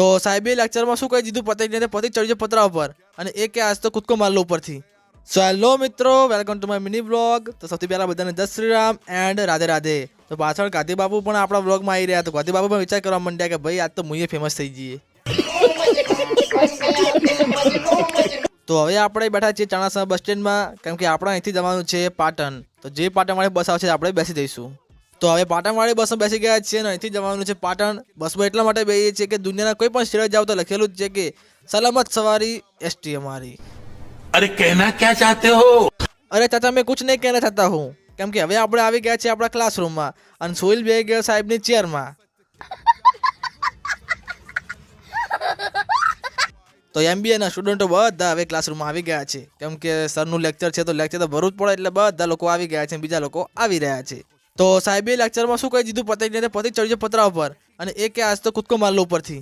तो साहेबे लेक्चરમાં શું કહી દીધું પતંગને પતંગ ચડી જાય પતરા ઉપર અને એ કે આજ તો કૂદકો મારલો ઉપરથી। સો હેલો મિત્રો, welcome to my mini vlog. તો સૌથી પહેલા બધાને જય શ્રી રામ એન્ડ રાધે રાધે। તો પાછળ ગાંધી બાપુ પણ આપણા વ્લોગમાં આવી રહ્યા। તો ગાંધી બાપુ પણ વિચાર કરવા માંડ્યા કે ભાઈ આજ તો મુઈએ ફેમસ થઈ જઈએ। તો હવે આપણે બેઠા છીએ ચણાસા બસ સ્ટેન્ડમાં, કેમ કે આપણે અહીંથી જવાનું છે પાટણ। તો જે પાટણવાળી બસ આવશે આપણે બેસી જઈશું। તો હવે પાટણવાળી બસમાં બેસી ગયા છીએ અને અહીંથી જવાનું છે પાટણ। બસમાં એટલા માટે બેસીએ છીએ કે દુનિયાના કોઈ પણ સ્થળે જાવ તો લખેલું જ છે કે સલામત સવારી एसटी हमारी। अरे कहना क्या चाहते हो? अरे चाचा मैं कुछ नहीं कहना चाहता हूँ, કેમ કે હવે આપણે આવી ગયા છીએ આપણા ક્લાસરૂમમાં અને સોહિલ બેસી ગયો સાહેબની ચેરમાં। તો એમબીએના સ્ટુડન્ટો બધા હવે ક્લાસરૂમમાં આવી ગયા છે, કેમ કે સરનું લેક્ચર છે તો લેક્ચર તો ભરવું જ પડે, એટલે બધા લોકો આવી ગયા છે, બીજા લોકો આવી રહ્યા છે। તો સાહેબે લેક્ચરમાં શું કહી દીધું પતંગને પતંગ ચડી જાય પતરા ઉપર અને એ કે આજ તો કૂદકો મારલો ઉપરથી।